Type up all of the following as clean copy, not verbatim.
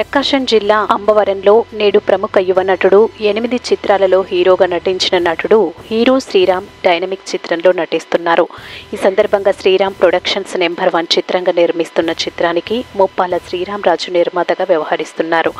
ప్రకాశం జిల్లా అంబవరంలో నేడు ప్రముఖ యువ నటుడు 8 చిత్రాలలో హీరోగా నటించిన నటుడు హీరో శ్రీరామ్ డైనమిక్ చిత్రంలో నటిస్తున్నారు. ఈ సందర్భంగా శ్రీరామ్ ప్రొడక్షన్స్ నెంబర్ 1 చిత్రంగా నిర్మిస్తున్న చిత్రానికి ముప్పాల శ్రీరామ్ రాజు నిర్మాతగా వ్యవహరిస్తున్నారు.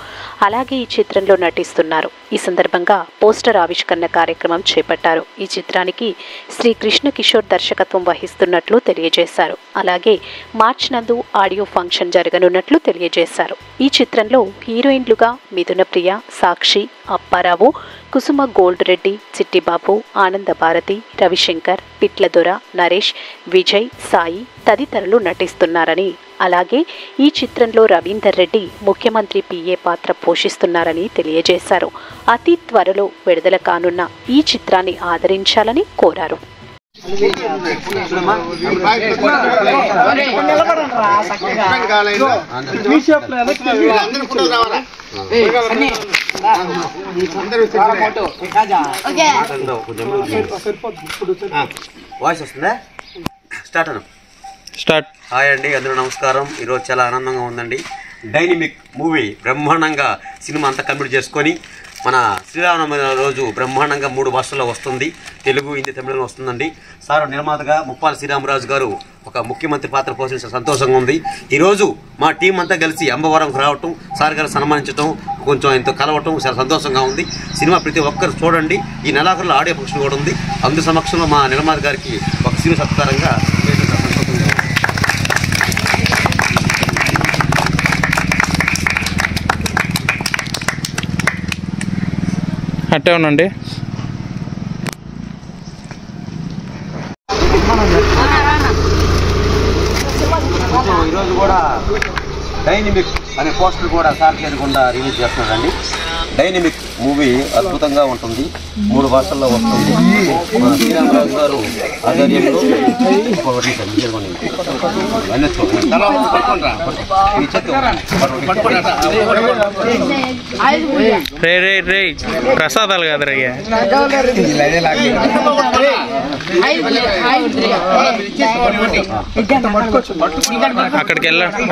అలాగే ఈ చిత్రంలో నటిస్తున్నారు. ఈ సందర్భంగా పోస్టర్ ఆవిష్కరణ కార్యక్రమం చేపట్టారు. ఈ చిత్రానికి శ్రీ కృష్ణ కిషోర్ దర్శకత్వం వహిస్తున్నట్లు తెలియజేశారు. అలాగే మార్చ్ నందు ఆడియో ఫంక్షన్ జరగనున్నట్లు తెలియజేశారు. ఈ చిత్రంలో హీరోయిన్లుగా మిథున ప్రియ, సాక్షి, అప్పారావు, కుసుమ గోల్డ్ రెడ్డి, చిట్టిబాబు, ఆనంద భారతి, రవిశంకర్, పిట్లదొర, నరేష్, విజయ్, సాయి తదితరులు నటిస్తున్నారని, అలాగే ఈ చిత్రంలో రవీందర్ రెడ్డి ముఖ్యమంత్రి పిఏ పాత్ర పోషిస్తున్నారని తెలియజేశారు. అతి త్వరలో విడుదల కానున్న ఈ చిత్రాన్ని ఆదరించాలని కోరారు. హాయ్ అండి, అందరూ నమస్కారం. ఈరోజు చాలా ఆనందంగా ఉందండి. డైనమిక్ మూవీ బ్రహ్మాండంగా సినిమా అంతా కంప్లీట్ చేసుకొని మన శ్రీరామనవమి రోజు బ్రహ్మాండంగా 3 భాషల్లో వస్తుంది. తెలుగు, హిందీ, తమిళంలో వస్తుందండి. సార్ నిర్మాతగా ముప్పాల శ్రీరామరాజు గారు ఒక ముఖ్యమంత్రి పాత్ర పోషించిన సంతోషంగా ఉంది. ఈరోజు మా టీం అంతా కలిసి అంబవరంకు రావటం, సార్ గారు సన్మానించడం, కొంచెం ఎంతో కలవటం చాలా సంతోషంగా ఉంది. సినిమా ప్రతి ఒక్కరు చూడండి. ఈ నెలాఖరులో ఆడియో ఫంక్షన్ కూడా ఉంది. అందు సమక్షంలో మా నిర్మాత గారికి ఒక సినీ సత్కారంగా అట్టే ఉండండి. ఈరోజు కూడా డైనమిక్ అనే పోస్టర్ కూడా సార్ చేయకుండా రిలీజ్ చేస్తున్నారండి. డైనమిక్ మూవీ అద్భుతంగా ఉంటుంది. 3 భాషల్లో వస్తుంది. మన శ్రీరామరాజు గారు ఆధ్వర్యంలో ప్రసాదాలు కదరయ్యా.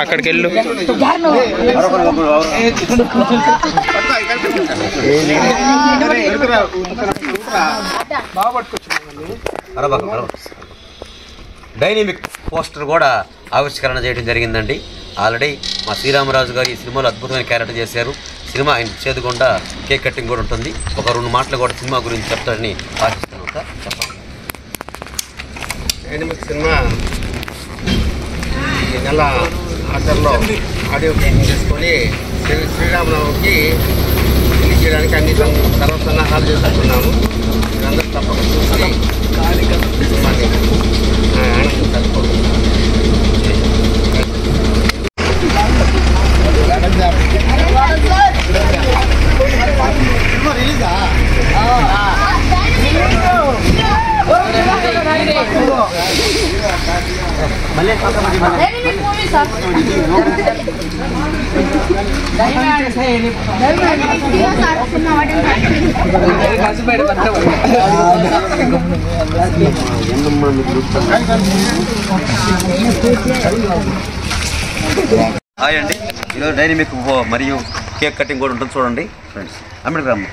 అక్కడికి వెళ్ళు. డైనమిక్ పోస్టర్ కూడా ఆవిష్కరణ చేయడం జరిగిందండి. ఆల్రెడీ మా శ్రీరామరాజు గారు ఈ సినిమాలో అద్భుతమైన క్యారెక్టర్ చేశారు. సినిమా ఆయన చేదుకుండా కేక్ కటింగ్ కూడా ఉంటుంది. ఒక 2 మాటలు కూడా సినిమా గురించి చెప్తారని ఆశిస్తున్నాం సార్. చెప్పండి. డైనమిక్ సినిమా ఈ నెల ఆఖరిలో ఆడియో ఫంక్షన్ చేసుకొని శ్రీరామనవమికి రిలీజ్ చేయడానికి అన్ని సర్వసన్నాహాలు చేసుకుంటున్నాము. మీరందరూ తప్పక చూసి సినిమాని ఆనందించాలి. హాయ్ అండి, ఈరోజు డైనమిక్ మరియు కేక్ కటింగ్ కూడా ఉంటుంది. చూడండి ఫ్రెండ్స్. అమ్మడికి రమ్మ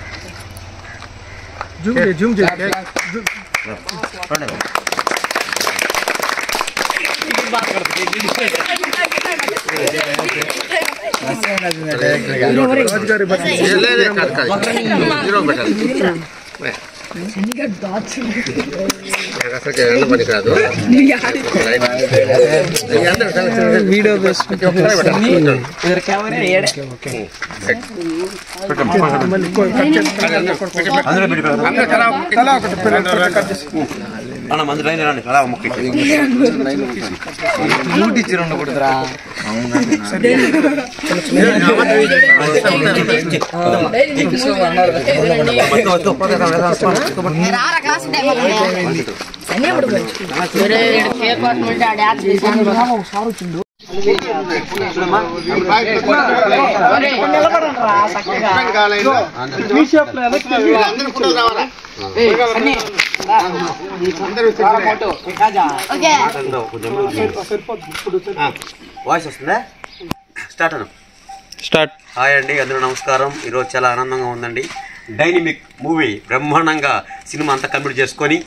కాదు వీడియో వాయిస్ వస్తుందా? Start start. హాయ్ అండి, అందరూ నమస్కారం. ఈరోజు చాలా ఆనందంగా ఉందండి. డైనమిక్ మూవీ బ్రహ్మాండంగా సినిమా అంతా కంప్లీట్ చేసుకొని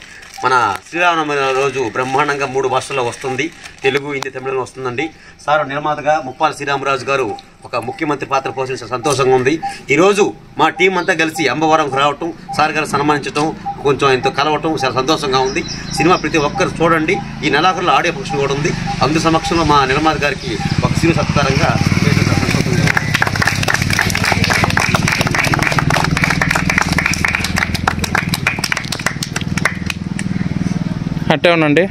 మన శ్రీరామనవమి రోజు బ్రహ్మాండంగా 3 భాషల్లో వస్తుంది. తెలుగు, హిందీ, తమిళంలో వస్తుందండి. సార్ నిర్మాతగా ముప్పాల శ్రీరామరాజు గారు ఒక ముఖ్యమంత్రి పాత్ర పోషించిన సంతోషంగా ఉంది. ఈరోజు మా టీం అంతా కలిసి అంబవరంకు రావటం, సార్ గారు సన్మానించడం, కొంచెం ఎంతో కలవటం చాలా సంతోషంగా ఉంది. సినిమా ప్రతి ఒక్కరు చూడండి. ఈ నెలాఖరులో ఆడియో ఫంక్షన్ కూడా ఉంది. అందు సమక్షంలో మా నిర్మాత గారికి ఒక సినిమా సత్కారంగా అట్టే ఉండండి.